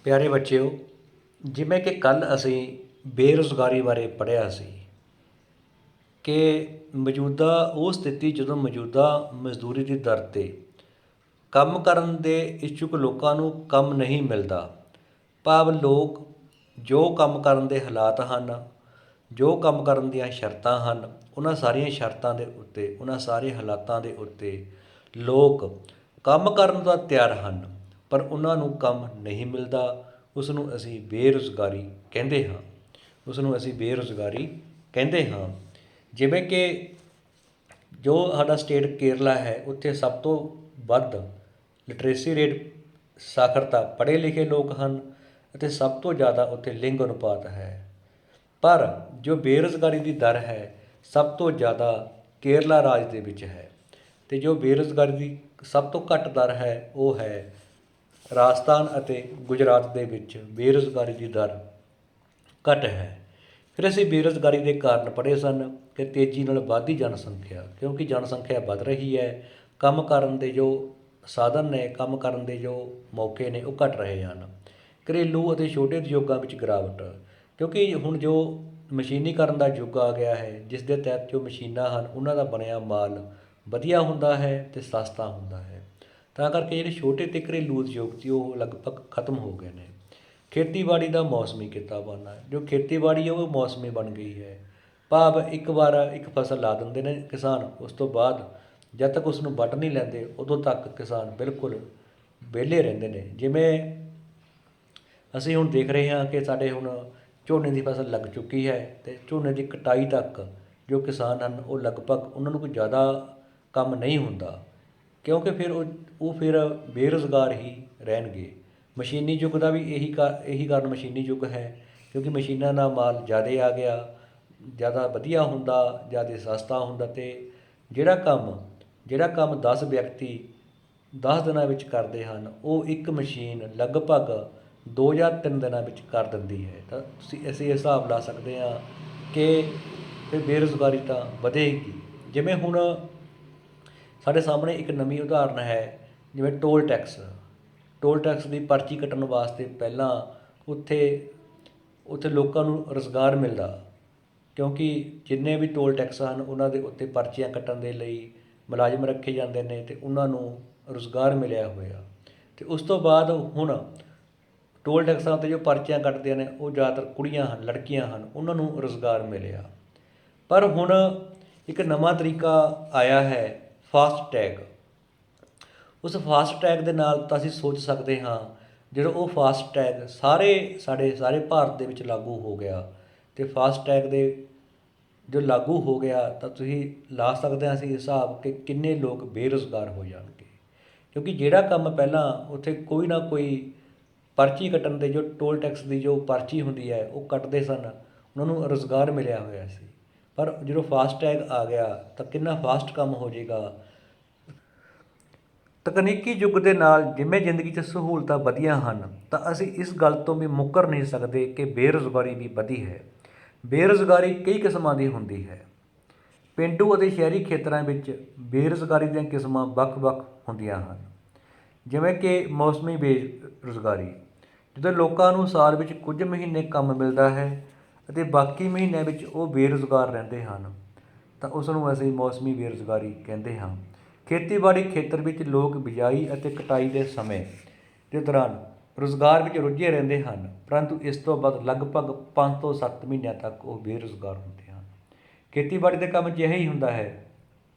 ਪਿਆਰੇ ਬੱਚਿਓ, ਜਿਵੇਂ ਕਿ ਕੱਲ੍ਹ ਅਸੀਂ ਬੇਰੁਜ਼ਗਾਰੀ ਬਾਰੇ ਪੜ੍ਹਿਆ ਸੀ ਕਿ ਮੌਜੂਦਾ ਉਹ ਸਥਿਤੀ ਜਦੋਂ ਮੌਜੂਦਾ ਮਜ਼ਦੂਰੀ ਦੀ ਦਰ 'ਤੇ ਕੰਮ ਕਰਨ ਦੇ ਇੱਛੁਕ ਲੋਕਾਂ ਨੂੰ ਕੰਮ ਨਹੀਂ ਮਿਲਦਾ। ਭਾਵ ਲੋਕ ਜੋ ਕੰਮ ਕਰਨ ਦੇ ਹਾਲਾਤ ਹਨ, ਜੋ ਕੰਮ ਕਰਨ ਦੀਆਂ ਸ਼ਰਤਾਂ ਹਨ, ਉਹਨਾਂ ਸਾਰੀਆਂ ਸ਼ਰਤਾਂ ਦੇ ਉੱਤੇ, ਉਹਨਾਂ ਸਾਰੇ ਹਾਲਾਤਾਂ ਦੇ ਉੱਤੇ ਲੋਕ ਕੰਮ ਕਰਨ ਦਾ ਤਿਆਰ ਹਨ, ਪਰ ਉਹਨਾਂ ਨੂੰ ਕੰਮ ਨਹੀਂ ਮਿਲਦਾ। ਉਸ ਨੂੰ ਅਸੀਂ ਬੇਰੁਜ਼ਗਾਰੀ ਕਹਿੰਦੇ ਹਾਂ। ਉਸ ਨੂੰ ਅਸੀਂ ਬੇਰੁਜ਼ਗਾਰੀ ਕਹਿੰਦੇ ਹਾਂ। ਜਿਵੇਂ ਕਿ ਜੋ ਸਾਡਾ ਸਟੇਟ ਕੇਰਲਾ ਹੈ, ਉੱਥੇ ਸਭ ਤੋਂ ਵੱਧ ਲਿਟਰੇਸੀ ਰੇਟ, ਸਾਖਰਤਾ, ਪੜ੍ਹੇ ਲਿਖੇ ਲੋਕ ਹਨ ਅਤੇ ਸਭ ਤੋਂ ਜ਼ਿਆਦਾ ਉੱਥੇ ਲਿੰਗ ਅਨੁਪਾਤ ਹੈ। ਪਰ ਜੋ ਬੇਰੁਜ਼ਗਾਰੀ ਦੀ ਦਰ ਹੈ, ਸਭ ਤੋਂ ਜ਼ਿਆਦਾ ਕੇਰਲਾ ਰਾਜ ਦੇ ਵਿੱਚ ਹੈ, ਅਤੇ ਜੋ ਬੇਰੁਜ਼ਗਾਰੀ ਦੀ ਸਭ ਤੋਂ ਘੱਟ ਦਰ ਹੈ ਉਹ ਹੈ ਰਾਜਸਥਾਨ ਅਤੇ ਗੁਜਰਾਤ ਦੇ ਵਿੱਚ ਬੇਰੁਜ਼ਗਾਰੀ ਦੀ ਦਰ ਘੱਟ ਹੈ। ਫਿਰ ਅਸੀਂ ਬੇਰੁਜ਼ਗਾਰੀ ਦੇ ਕਾਰਨ ਪੜ੍ਹੇ ਸਨ ਕਿ ਤੇਜ਼ੀ ਨਾਲ ਵੱਧਦੀ ਜਨਸੰਖਿਆ, ਕਿਉਂਕਿ ਜਨਸੰਖਿਆ ਵੱਧ ਰਹੀ ਹੈ, ਕੰਮ ਕਰਨ ਦੇ ਜੋ ਸਾਧਨ ਨੇ, ਕੰਮ ਕਰਨ ਦੇ ਜੋ ਮੌਕੇ ਨੇ ਉਹ ਘੱਟ ਰਹੇ ਹਨ। ਘਰੇਲੂ ਅਤੇ ਛੋਟੇ ਉਦਯੋਗਾਂ ਵਿੱਚ ਗਿਰਾਵਟ, ਕਿਉਂਕਿ ਹੁਣ ਜੋ ਮਸ਼ੀਨੀਕਰਨ ਦਾ ਯੁੱਗ ਆ ਗਿਆ ਹੈ, ਜਿਸ ਦੇ ਤਹਿਤ ਜੋ ਮਸ਼ੀਨਾਂ ਹਨ ਉਹਨਾਂ ਦਾ ਬਣਿਆ ਮਾਲ ਵਧੀਆ ਹੁੰਦਾ ਹੈ ਅਤੇ ਸਸਤਾ ਹੁੰਦਾ ਹੈ, ਤਾਂ ਕਰਕੇ ਜਿਹੜੇ ਛੋਟੇ ਅਤੇ ਘਰੇਲੂ ਉਦਯੋਗ ਸੀ ਉਹ ਲਗਭਗ ਖਤਮ ਹੋ ਗਏ ਨੇ। ਖੇਤੀਬਾੜੀ ਦਾ ਮੌਸਮੀ ਕਿੱਤਾ ਬਣਨਾ, ਜੋ ਖੇਤੀਬਾੜੀ ਹੈ ਉਹ ਮੌਸਮੀ ਬਣ ਗਈ ਹੈ। ਭਾਵ ਇੱਕ ਵਾਰ ਇੱਕ ਫਸਲ ਲਾ ਦਿੰਦੇ ਨੇ ਕਿਸਾਨ, ਉਸ ਤੋਂ ਬਾਅਦ ਜਦ ਤੱਕ ਉਸ ਨੂੰ ਵੱਢ ਨਹੀਂ ਲੈਂਦੇ ਉਦੋਂ ਤੱਕ ਕਿਸਾਨ ਬਿਲਕੁਲ ਵਿਹਲੇ ਰਹਿੰਦੇ ਨੇ। ਜਿਵੇਂ ਅਸੀਂ ਹੁਣ ਦੇਖ ਰਹੇ ਹਾਂ ਕਿ ਸਾਡੇ ਹੁਣ ਝੋਨੇ ਦੀ ਫਸਲ ਲੱਗ ਚੁੱਕੀ ਹੈ ਅਤੇ ਝੋਨੇ ਦੀ ਕਟਾਈ ਤੱਕ ਜੋ ਕਿਸਾਨ ਹਨ ਉਹ ਲਗਭਗ ਉਹਨਾਂ ਨੂੰ ਕੋਈ ਜ਼ਿਆਦਾ ਕੰਮ ਨਹੀਂ ਹੁੰਦਾ, ਕਿਉਂਕਿ ਫਿਰ ਉਹ ਫਿਰ ਬੇਰੁਜ਼ਗਾਰ ਹੀ ਰਹਿਣਗੇ। ਮਸ਼ੀਨੀ ਯੁੱਗ ਦਾ ਵੀ ਇਹੀ ਕਾਰਨ ਮਸ਼ੀਨੀ ਯੁੱਗ ਹੈ, ਕਿਉਂਕਿ ਮਸ਼ੀਨਾਂ ਦਾ ਮਾਲ ਜ਼ਿਆਦਾ ਆ ਗਿਆ, ਜ਼ਿਆਦਾ ਵਧੀਆ ਹੁੰਦਾ, ਜ਼ਿਆਦਾ ਸਸਤਾ ਹੁੰਦਾ, ਅਤੇ ਜਿਹੜਾ ਕੰਮ 10 ਵਿਅਕਤੀ 10 ਦਿਨਾਂ ਵਿੱਚ ਕਰਦੇ ਹਨ ਉਹ ਇੱਕ ਮਸ਼ੀਨ ਲਗਭਗ 2 ਜਾਂ 3 ਦਿਨਾਂ ਵਿੱਚ ਕਰ ਦਿੰਦੀ ਹੈ। ਤਾਂ ਅਸੀਂ ਇਹ ਹਿਸਾਬ ਲਾ ਸਕਦੇ ਹਾਂ ਕਿ ਫਿਰ ਬੇਰੁਜ਼ਗਾਰੀ ਤਾਂ ਵਧੇਗੀ। ਜਿਵੇਂ ਹੁਣ ਸਾਡੇ ਸਾਹਮਣੇ ਇੱਕ ਨਵੀਂ ਉਦਾਹਰਨ ਹੈ, ਜਿਵੇਂ ਟੋਲ ਟੈਕਸ ਦੀ ਪਰਚੀ ਕੱਟਣ ਵਾਸਤੇ ਪਹਿਲਾਂ ਉੱਥੇ ਲੋਕਾਂ ਨੂੰ ਰੁਜ਼ਗਾਰ ਮਿਲਦਾ, ਕਿਉਂਕਿ ਜਿੰਨੇ ਵੀ ਟੋਲ ਟੈਕਸ ਹਨ ਉਹਨਾਂ ਦੇ ਉੱਤੇ ਪਰਚੀਆਂ ਕੱਟਣ ਦੇ ਲਈ ਮੁਲਾਜ਼ਮ ਰੱਖੇ ਜਾਂਦੇ ਨੇ ਅਤੇ ਉਹਨਾਂ ਨੂੰ ਰੁਜ਼ਗਾਰ ਮਿਲਿਆ ਹੋਇਆ। ਅਤੇ ਉਸ ਤੋਂ ਬਾਅਦ ਹੁਣ ਟੋਲ ਟੈਕਸਾਂ 'ਤੇ ਜੋ ਪਰਚੀਆਂ ਕੱਟਦੀਆਂ ਨੇ ਉਹ ਜ਼ਿਆਦਾਤਰ ਕੁੜੀਆਂ ਹਨ, ਲੜਕੀਆਂ ਹਨ, ਉਹਨਾਂ ਨੂੰ ਰੁਜ਼ਗਾਰ ਮਿਲਿਆ। ਪਰ ਹੁਣ ਇੱਕ ਨਵਾਂ ਤਰੀਕਾ ਆਇਆ ਹੈ, ਫਾਸਟ ਟੈਗ। ਉਸ ਫਾਸਟ ਟੈਗ ਦੇ ਨਾਲ ਤਾਂ ਅਸੀਂ ਸੋਚ ਸਕਦੇ ਹਾਂ, ਜਦੋਂ ਉਹ ਫਾਸਟ ਟੈਗ ਸਾਰੇ ਭਾਰਤ ਦੇ ਵਿੱਚ ਲਾਗੂ ਹੋ ਗਿਆ ਅਤੇ ਫਾਸਟ ਟੈਗ ਦੇ ਜੋ ਲਾਗੂ ਹੋ ਗਿਆ ਤਾਂ ਤੁਸੀਂ ਲਾ ਸਕਦੇ ਹਾਂ ਅਸੀਂ ਹਿਸਾਬ ਕਿ ਕਿੰਨੇ ਲੋਕ ਬੇਰੁਜ਼ਗਾਰ ਹੋ ਜਾਣਗੇ। ਕਿਉਂਕਿ ਜਿਹੜਾ ਕੰਮ ਪਹਿਲਾਂ ਉੱਥੇ ਕੋਈ ਨਾ ਕੋਈ ਪਰਚੀ ਕੱਟਣ ਦੇ, ਜੋ ਟੋਲ ਟੈਕਸ ਦੀ ਜੋ ਪਰਚੀ ਹੁੰਦੀ ਹੈ ਉਹ ਕੱਟਦੇ ਸਨ, ਉਹਨਾਂ ਨੂੰ ਰੁਜ਼ਗਾਰ ਮਿਲਿਆ ਹੋਇਆ ਸੀ। ਪਰ ਜਦੋਂ ਫਾਸਟ ਟੈਗ ਆ ਗਿਆ ਤਾਂ ਕਿੰਨਾ ਫਾਸਟ ਕੰਮ ਹੋ ਜਾਏਗਾ। ਤਕਨੀਕੀ ਯੁੱਗ ਦੇ ਨਾਲ ਜਿਵੇਂ ਜ਼ਿੰਦਗੀ 'ਚ ਸਹੂਲਤਾਂ ਵਧੀਆਂ ਹਨ, ਤਾਂ ਅਸੀਂ ਇਸ ਗੱਲ ਤੋਂ ਵੀ ਮੁੱਕਰ ਨਹੀਂ ਸਕਦੇ ਕਿ ਬੇਰੁਜ਼ਗਾਰੀ ਵੀ ਵਧੀ ਹੈ। ਬੇਰੁਜ਼ਗਾਰੀ ਕਈ ਕਿਸਮਾਂ ਦੀ ਹੁੰਦੀ ਹੈ। ਪੇਂਡੂ ਅਤੇ ਸ਼ਹਿਰੀ ਖੇਤਰਾਂ ਵਿੱਚ ਬੇਰੁਜ਼ਗਾਰੀ ਦੀਆਂ ਕਿਸਮਾਂ ਵੱਖ-ਵੱਖ ਹੁੰਦੀਆਂ ਹਨ। ਜਿਵੇਂ ਕਿ ਮੌਸਮੀ ਬੇਰੁਜ਼ਗਾਰੀ, ਜਦੋਂ ਲੋਕਾਂ ਨੂੰ ਸਾਲ ਵਿੱਚ ਕੁਝ ਮਹੀਨੇ ਕੰਮ ਮਿਲਦਾ ਹੈ ਅਤੇ ਬਾਕੀ ਮਹੀਨਿਆਂ ਵਿੱਚ ਉਹ ਬੇਰੁਜ਼ਗਾਰ ਰਹਿੰਦੇ ਹਨ, ਤਾਂ ਉਸ ਨੂੰ ਅਸੀਂ ਮੌਸਮੀ ਬੇਰੁਜ਼ਗਾਰੀ ਕਹਿੰਦੇ ਹਾਂ। ਖੇਤੀਬਾੜੀ ਖੇਤਰ ਵਿੱਚ ਲੋਕ ਬਿਜਾਈ ਅਤੇ ਕਟਾਈ ਦੇ ਸਮੇਂ ਦੇ ਦੌਰਾਨ ਰੁਜ਼ਗਾਰ ਵਿੱਚ ਰੁੱਝੇ ਰਹਿੰਦੇ ਹਨ, ਪਰੰਤੂ ਇਸ ਤੋਂ ਬਾਅਦ ਲਗਭਗ 5 ਤੋਂ 7 ਮਹੀਨਿਆਂ ਤੱਕ ਉਹ ਬੇਰੁਜ਼ਗਾਰ ਹੁੰਦੇ ਹਨ। ਖੇਤੀਬਾੜੀ ਦੇ ਕੰਮ 'ਚ ਇਹੀ ਹੁੰਦਾ ਹੈ,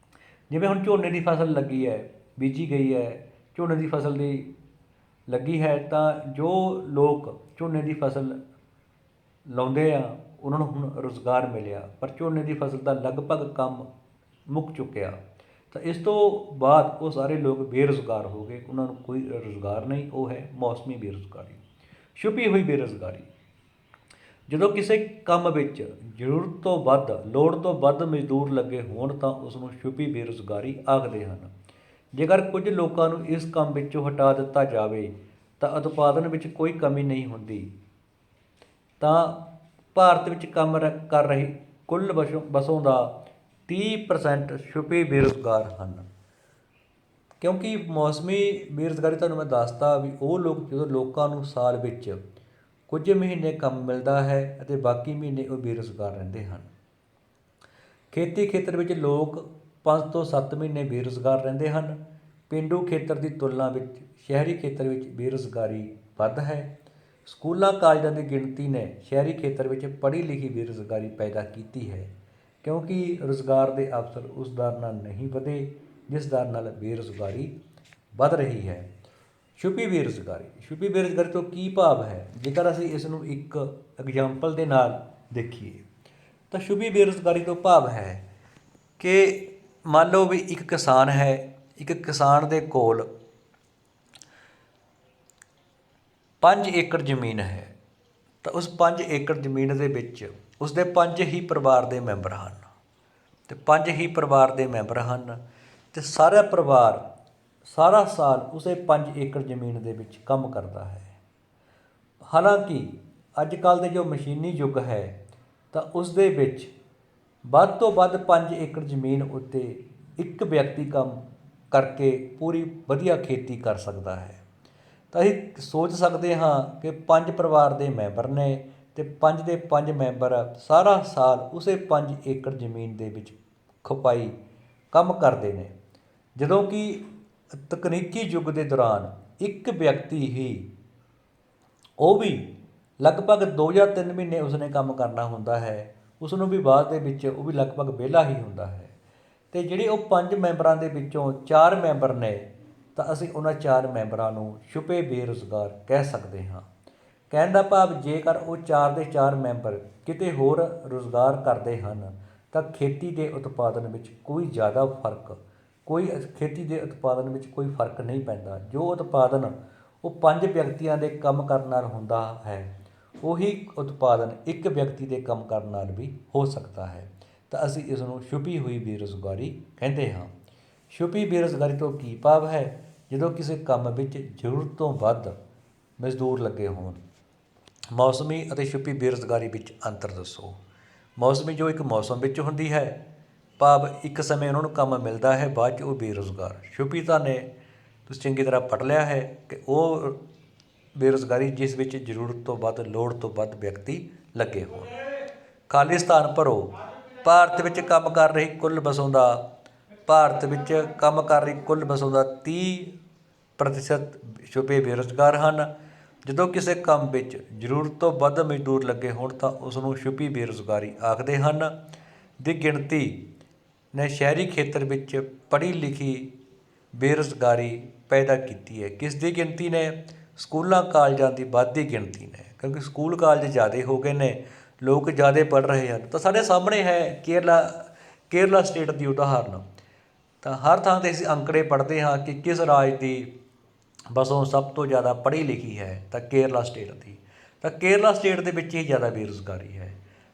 ਜਿਵੇਂ ਹੁਣ ਝੋਨੇ ਦੀ ਫਸਲ ਲੱਗੀ ਹੈ, ਬੀਜੀ ਗਈ ਹੈ, ਝੋਨੇ ਦੀ ਫਸਲ ਦੀ ਲੱਗੀ ਹੈ, ਤਾਂ ਜੋ ਲੋਕ ਝੋਨੇ ਦੀ ਫਸਲ ਲਾਉਂਦੇ ਆ ਉਹਨਾਂ ਨੂੰ ਹੁਣ ਰੁਜ਼ਗਾਰ ਮਿਲਿਆ, ਪਰ ਝੋਨੇ ਦੀ ਫਸਲ ਦਾ ਲਗਭਗ ਕੰਮ ਮੁੱਕ ਚੁੱਕਿਆ, ਤਾਂ ਇਸ ਤੋਂ ਬਾਅਦ ਉਹ ਸਾਰੇ ਲੋਕ ਬੇਰੁਜ਼ਗਾਰ ਹੋ ਗਏ, ਉਹਨਾਂ ਨੂੰ ਕੋਈ ਰੁਜ਼ਗਾਰ ਨਹੀਂ। ਉਹ ਹੈ ਮੌਸਮੀ ਬੇਰੁਜ਼ਗਾਰੀ। ਛੁਪੀ ਹੋਈ ਬੇਰੁਜ਼ਗਾਰੀ, ਜਦੋਂ ਕਿਸੇ ਕੰਮ ਵਿੱਚ ਜ਼ਰੂਰਤ ਤੋਂ ਵੱਧ, ਲੋੜ ਤੋਂ ਵੱਧ ਮਜ਼ਦੂਰ ਲੱਗੇ ਹੋਣ ਤਾਂ ਉਸ ਨੂੰ ਛੁਪੀ ਬੇਰੁਜ਼ਗਾਰੀ ਆਖਦੇ ਹਨ। ਜੇਕਰ ਕੁਝ ਲੋਕਾਂ ਨੂੰ ਇਸ ਕੰਮ ਵਿੱਚੋਂ ਹਟਾ ਦਿੱਤਾ ਜਾਵੇ ਤਾਂ ਉਤਪਾਦਨ ਵਿੱਚ ਕੋਈ ਕਮੀ ਨਹੀਂ ਹੁੰਦੀ, ਤਾਂ ਭਾਰਤ ਵਿੱਚ ਕੰਮ ਕਰ ਰਹੀ ਕੁੱਲ ਵਸੋਂ ਦਾ 30% ਛੁਪੇ ਬੇਰੁਜ਼ਗਾਰ ਹਨ। ਕਿਉਂਕਿ ਮੌਸਮੀ ਬੇਰੁਜ਼ਗਾਰੀ ਤੁਹਾਨੂੰ ਮੈਂ ਦੱਸਤਾ ਵੀ ਉਹ ਲੋਕ ਜਦੋਂ ਲੋਕਾਂ ਨੂੰ ਸਾਲ ਵਿੱਚ ਕੁਝ ਮਹੀਨੇ ਕੰਮ ਮਿਲਦਾ ਹੈ ਅਤੇ ਬਾਕੀ ਮਹੀਨੇ ਉਹ ਬੇਰੁਜ਼ਗਾਰ ਰਹਿੰਦੇ ਹਨ। ਖੇਤੀ ਖੇਤਰ ਵਿੱਚ ਲੋਕ 5 ਤੋਂ 7 ਮਹੀਨੇ ਬੇਰੁਜ਼ਗਾਰ ਰਹਿੰਦੇ ਹਨ। ਪੇਂਡੂ ਖੇਤਰ ਦੀ ਤੁਲਨਾ ਵਿੱਚ ਸ਼ਹਿਰੀ ਖੇਤਰ ਵਿੱਚ ਬੇਰੁਜ਼ਗਾਰੀ ਵੱਧ ਹੈ। ਸਕੂਲਾਂ ਕਾਲਜਾਂ ਦੀ ਗਿਣਤੀ ਨੇ ਸ਼ਹਿਰੀ ਖੇਤਰ ਵਿੱਚ ਪੜ੍ਹੀ ਲਿਖੀ ਬੇਰੁਜ਼ਗਾਰੀ ਪੈਦਾ ਕੀਤੀ ਹੈ, ਕਿਉਂਕਿ ਰੁਜ਼ਗਾਰ ਦੇ ਅਵਸਰ ਉਸ ਦਰ ਨਾਲ ਨਹੀਂ ਵਧੇ ਜਿਸ ਦਰ ਨਾਲ ਬੇਰੁਜ਼ਗਾਰੀ ਵੱਧ ਰਹੀ ਹੈ। ਛੁਪੀ ਬੇਰੁਜ਼ਗਾਰੀ ਤੋਂ ਕੀ ਭਾਵ ਹੈ? ਜੇਕਰ ਅਸੀਂ ਇਸ ਨੂੰ ਇੱਕ ਐਗਜ਼ਾਮਪਲ ਦੇ ਨਾਲ ਦੇਖੀਏ ਤਾਂ ਛੁਪੀ ਬੇਰੁਜ਼ਗਾਰੀ ਤੋਂ ਭਾਵ ਹੈ ਕਿ ਮੰਨ ਲਓ ਵੀ ਇੱਕ ਕਿਸਾਨ ਹੈ, ਇੱਕ ਕਿਸਾਨ ਦੇ ਕੋਲ 5 ਏਕੜ ਜ਼ਮੀਨ ਹੈ ਤਾਂ ਉਸ 5 ਏਕੜ ਜ਼ਮੀਨ ਦੇ ਵਿੱਚ ਉਸਦੇ 5 ਹੀ ਪਰਿਵਾਰ ਦੇ ਮੈਂਬਰ ਹਨ ਅਤੇ ਸਾਰਾ ਪਰਿਵਾਰ ਸਾਰਾ ਸਾਲ ਉਸੇ 5 ਏਕੜ ਜ਼ਮੀਨ ਦੇ ਵਿੱਚ ਕੰਮ ਕਰਦਾ ਹੈ। ਹਾਲਾਂਕਿ ਅੱਜ ਕੱਲ੍ਹ ਦੇ ਜੋ ਮਸ਼ੀਨੀ ਯੁੱਗ ਹੈ ਤਾਂ ਉਸ ਦੇ ਵਿੱਚ ਵੱਧ ਤੋਂ ਵੱਧ 5 ਏਕੜ ਜ਼ਮੀਨ ਉੱਤੇ ਇੱਕ ਵਿਅਕਤੀ ਕੰਮ ਕਰਕੇ ਪੂਰੀ ਵਧੀਆ ਖੇਤੀ ਕਰ ਸਕਦਾ ਹੈ। ਤਾਂ ਅਸੀਂ ਸੋਚ ਸਕਦੇ ਹਾਂ ਕਿ 5 ਪਰਿਵਾਰ ਦੇ ਮੈਂਬਰ ਨੇ ਅਤੇ 5 ਦੇ 5 ਮੈਂਬਰ ਸਾਰਾ ਸਾਲ ਉਸੇ 5 ਏਕੜ ਜ਼ਮੀਨ ਦੇ ਵਿੱਚ ਖਪਾਈ ਕੰਮ ਕਰਦੇ ਨੇ, ਜਦੋਂ ਕਿ ਤਕਨੀਕੀ ਯੁੱਗ ਦੇ ਦੌਰਾਨ ਇੱਕ ਵਿਅਕਤੀ ਹੀ ਉਹ ਵੀ ਲਗਭਗ 2 ਜਾਂ 3 ਮਹੀਨੇ ਉਸਨੇ ਕੰਮ ਕਰਨਾ ਹੁੰਦਾ ਹੈ। ਉਸ ਨੂੰ ਵੀ ਬਾਅਦ ਦੇ ਵਿੱਚ ਉਹ ਵੀ ਲਗਭਗ ਵਿਹਲਾ ਹੀ ਹੁੰਦਾ ਹੈ। ਅਤੇ ਜਿਹੜੇ ਉਹ 5 ਮੈਂਬਰਾਂ ਦੇ ਵਿੱਚੋਂ 4 ਮੈਂਬਰ ਨੇ ਤਾਂ ਅਸੀਂ ਉਹਨਾਂ 4 ਮੈਂਬਰਾਂ ਨੂੰ ਛੁਪੇ ਬੇਰੁਜ਼ਗਾਰ ਕਹਿ ਸਕਦੇ ਹਾਂ। ਕਹਿਣ ਦਾ ਭਾਵ ਜੇਕਰ ਉਹ 4 ਦੇ 4 ਮੈਂਬਰ ਕਿਤੇ ਹੋਰ ਰੁਜ਼ਗਾਰ ਕਰਦੇ ਹਨ ਤਾਂ ਖੇਤੀ ਦੇ ਉਤਪਾਦਨ ਵਿੱਚ ਕੋਈ ਫਰਕ ਨਹੀਂ ਪੈਂਦਾ। ਜੋ ਉਤਪਾਦਨ ਉਹ 5 ਵਿਅਕਤੀਆਂ ਦੇ ਕੰਮ ਕਰਨ ਨਾਲ ਹੁੰਦਾ ਹੈ ਉਹੀ ਉਤਪਾਦਨ ਇੱਕ ਵਿਅਕਤੀ ਦੇ ਕੰਮ ਕਰਨ ਨਾਲ ਵੀ ਹੋ ਸਕਦਾ ਹੈ। ਤਾਂ ਅਸੀਂ ਇਸ ਨੂੰ ਛੁਪੀ ਹੋਈ ਬੇਰੁਜ਼ਗਾਰੀ ਕਹਿੰਦੇ ਹਾਂ। ਛੁਪੀ ਬੇਰੁਜ਼ਗਾਰੀ ਤੋਂ ਕੀ ਭਾਵ ਹੈ? ਜਦੋਂ ਕਿਸੇ ਕੰਮ ਵਿੱਚ ਜ਼ਰੂਰਤ ਤੋਂ ਵੱਧ ਮਜ਼ਦੂਰ ਲੱਗੇ ਹੋਣ। ਮੌਸਮੀ ਅਤੇ ਛੁਪੀ ਬੇਰੁਜ਼ਗਾਰੀ ਵਿੱਚ ਅੰਤਰ ਦੱਸੋ। ਮੌਸਮੀ ਜੋ ਇੱਕ ਮੌਸਮ ਵਿੱਚ ਹੁੰਦੀ ਹੈ, ਭਾਵ ਇੱਕ ਸਮੇਂ ਉਹਨਾਂ ਨੂੰ ਕੰਮ ਮਿਲਦਾ ਹੈ, ਬਾਅਦ 'ਚ ਉਹ ਬੇਰੁਜ਼ਗਾਰ। ਛੁਪੀ ਤੁਸੀਂ ਚੰਗੀ ਤਰ੍ਹਾਂ ਪੜ੍ਹ ਲਿਆ ਹੈ ਕਿ ਉਹ ਬੇਰੁਜ਼ਗਾਰੀ ਜਿਸ ਵਿੱਚ ਜ਼ਰੂਰਤ ਤੋਂ ਵੱਧ ਲੋੜ ਤੋਂ ਵੱਧ ਵਿਅਕਤੀ ਲੱਗੇ ਹੋਣ। ਖਾਲੀ ਸਥਾਨ ਭਰੋ। ਭਾਰਤ ਵਿੱਚ ਕੰਮ ਕਰ ਰਹੀ ਕੁੱਲ ਵਸੋਂ ਦਾ 30% ਛੁਪੇ ਬੇਰੁਜ਼ਗਾਰ ਹਨ। ਜਦੋਂ ਕਿਸੇ ਕੰਮ ਵਿੱਚ ਜ਼ਰੂਰਤ ਤੋਂ ਵੱਧ ਮਜ਼ਦੂਰ ਲੱਗੇ ਹੋਣ ਤਾਂ ਉਸ ਨੂੰ ਛੁਪੀ ਬੇਰੁਜ਼ਗਾਰੀ ਆਖਦੇ ਹਨ। ਦੀ ਗਿਣਤੀ ਨੇ ਸ਼ਹਿਰੀ ਖੇਤਰ ਵਿੱਚ ਪੜ੍ਹੀ ਲਿਖੀ ਬੇਰੁਜ਼ਗਾਰੀ ਪੈਦਾ ਕੀਤੀ ਹੈ। ਕਿਸ ਦੀ ਗਿਣਤੀ ਨੇ? ਸਕੂਲਾਂ ਕਾਲਜਾਂ ਦੀ ਵੱਧਦੀ ਗਿਣਤੀ ਨੇ, ਕਿਉਂਕਿ ਸਕੂਲ ਕਾਲਜ ਜ਼ਿਆਦਾ ਹੋ ਗਏ ਨੇ, ਲੋਕ ਜ਼ਿਆਦਾ ਪੜ੍ਹ ਰਹੇ ਹਨ। ਤਾਂ ਸਾਡੇ ਸਾਹਮਣੇ ਹੈ ਕੇਰਲਾ ਸਟੇਟ ਦੀ ਉਦਾਹਰਨ। ਤਾਂ ਹਰ ਥਾਂ 'ਤੇ ਅਸੀਂ ਅੰਕੜੇ ਪੜ੍ਹਦੇ ਹਾਂ ਕਿ ਕਿਸ ਰਾਜ ਦੀ ਵਸੋਂ ਸਭ ਤੋਂ ਜ਼ਿਆਦਾ ਪੜ੍ਹੀ ਲਿਖੀ ਹੈ ਤਾਂ ਕੇਰਲਾ ਸਟੇਟ ਦੀ। ਤਾਂ ਕੇਰਲਾ ਸਟੇਟ ਦੇ ਵਿੱਚ ਹੀ ਜ਼ਿਆਦਾ ਬੇਰੁਜ਼ਗਾਰੀ ਹੈ।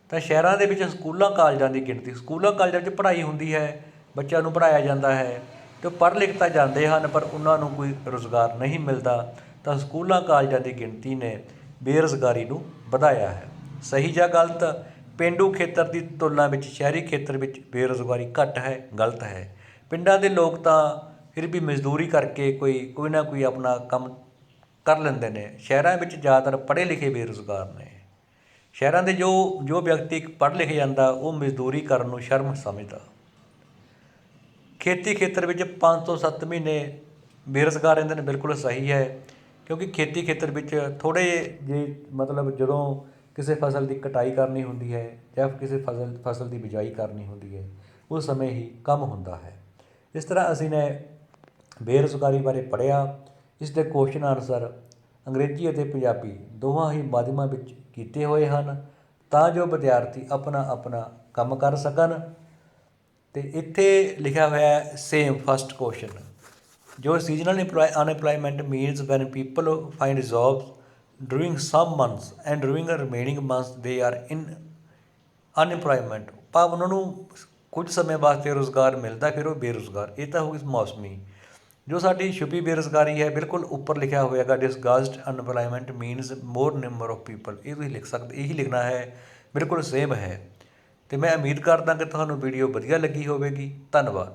ਤਾਂ ਸ਼ਹਿਰਾਂ ਦੇ ਵਿੱਚ ਸਕੂਲਾਂ ਕਾਲਜਾਂ ਵਿੱਚ ਪੜ੍ਹਾਈ ਹੁੰਦੀ ਹੈ, ਬੱਚਿਆਂ ਨੂੰ ਪੜ੍ਹਾਇਆ ਜਾਂਦਾ ਹੈ ਅਤੇ ਉਹ ਪੜ੍ਹ ਲਿਖ ਤਾਂ ਜਾਂਦੇ ਹਨ ਪਰ ਉਹਨਾਂ ਨੂੰ ਕੋਈ ਰੁਜ਼ਗਾਰ ਨਹੀਂ ਮਿਲਦਾ। ਤਾਂ ਸਕੂਲਾਂ ਕਾਲਜਾਂ ਦੀ ਗਿਣਤੀ ਨੇ ਬੇਰੁਜ਼ਗਾਰੀ ਨੂੰ ਵਧਾਇਆ ਹੈ। ਸਹੀ ਜਾਂ ਗਲਤ? ਪੇਂਡੂ ਖੇਤਰ ਦੀ ਤੁਲਨਾ ਵਿੱਚ ਸ਼ਹਿਰੀ ਖੇਤਰ ਵਿੱਚ ਬੇਰੁਜ਼ਗਾਰੀ ਘੱਟ ਹੈ। ਗਲਤ ਹੈ। ਪਿੰਡਾਂ ਦੇ ਲੋਕ ਤਾਂ ਫਿਰ ਵੀ ਮਜ਼ਦੂਰੀ ਕਰਕੇ ਕੋਈ ਨਾ ਕੋਈ ਆਪਣਾ ਕੰਮ ਕਰ ਲੈਂਦੇ ਨੇ। ਸ਼ਹਿਰਾਂ ਵਿੱਚ ਜ਼ਿਆਦਾਤਰ ਪੜ੍ਹੇ ਲਿਖੇ ਬੇਰੁਜ਼ਗਾਰ ਨੇ। ਸ਼ਹਿਰਾਂ ਦੇ ਜੋ ਵਿਅਕਤੀ ਪੜ੍ਹ ਲਿਖ ਜਾਂਦਾ ਉਹ ਮਜ਼ਦੂਰੀ ਕਰਨ ਨੂੰ ਸ਼ਰਮ ਸਮਝਦਾ। ਖੇਤੀ ਖੇਤਰ ਵਿੱਚ 5 ਤੋਂ 7 ਮਹੀਨੇ ਬੇਰੁਜ਼ਗਾਰ ਰਹਿੰਦੇ ਨੇ। ਬਿਲਕੁਲ ਸਹੀ ਹੈ, ਕਿਉਂਕਿ ਖੇਤੀ ਖੇਤਰ ਵਿੱਚ ਥੋੜ੍ਹੇ ਜਿਹੇ ਜਦੋਂ ਕਿਸੇ ਫਸਲ ਦੀ ਕਟਾਈ ਕਰਨੀ ਹੁੰਦੀ ਹੈ ਜਾਂ ਕਿਸੇ ਫਸਲ ਦੀ ਬਿਜਾਈ ਕਰਨੀ ਹੁੰਦੀ ਹੈ ਉਸ ਸਮੇਂ ਹੀ ਕੰਮ ਹੁੰਦਾ ਹੈ। ਇਸ ਤਰ੍ਹਾਂ ਅਸੀਂ ਨੇ ਬੇਰੁਜ਼ਗਾਰੀ ਬਾਰੇ ਪੜ੍ਹਿਆ। ਇਸ ਦੇ ਕੁਐਸਚਨ ਆਨਸਰ ਅੰਗਰੇਜ਼ੀ ਅਤੇ ਪੰਜਾਬੀ ਦੋਹਾਂ ਹੀ ਮਾਧਿਅਮਾਂ ਵਿੱਚ ਕੀਤੇ ਹੋਏ ਹਨ ਤਾਂ ਜੋ ਵਿਦਿਆਰਥੀ ਆਪਣਾ ਕੰਮ ਕਰ ਸਕਣ। ਅਤੇ ਇੱਥੇ ਲਿਖਿਆ ਹੋਇਆ ਸੇਮ ਫਸਟ ਕੁਐਸਚਨ, ਜੋ seasonal unemployment means when people find jobs during some months and during remaining months they are in unemployment, ਭਾਵ ਉਹਨਾਂ ਨੂੰ ਕੁਝ ਸਮੇਂ ਵਾਸਤੇ ਰੁਜ਼ਗਾਰ ਮਿਲਦਾ ਫਿਰ ਉਹ ਬੇਰੁਜ਼ਗਾਰ। ਇਹ ਤਾਂ ਹੋ ਗਈ ਮੌਸਮੀ। ਜੋ ਸਾਡੀ ਛੁਪੀ ਬੇਰੁਜ਼ਗਾਰੀ ਹੈ ਬਿਲਕੁਲ ਉੱਪਰ ਲਿਖਿਆ ਹੋਏਗਾ disguised unemployment means more number of people. ਇਹ ਤੁਸੀਂ ਲਿਖ ਸਕਦੇ, ਇਹੀ ਲਿਖਣਾ ਹੈ, ਬਿਲਕੁਲ ਸੇਮ ਹੈ। ਅਤੇ ਮੈਂ ਉਮੀਦ ਕਰਦਾ ਕਿ ਤੁਹਾਨੂੰ ਵੀਡੀਓ ਵਧੀਆ ਲੱਗੀ ਹੋਵੇਗੀ। ਧੰਨਵਾਦ।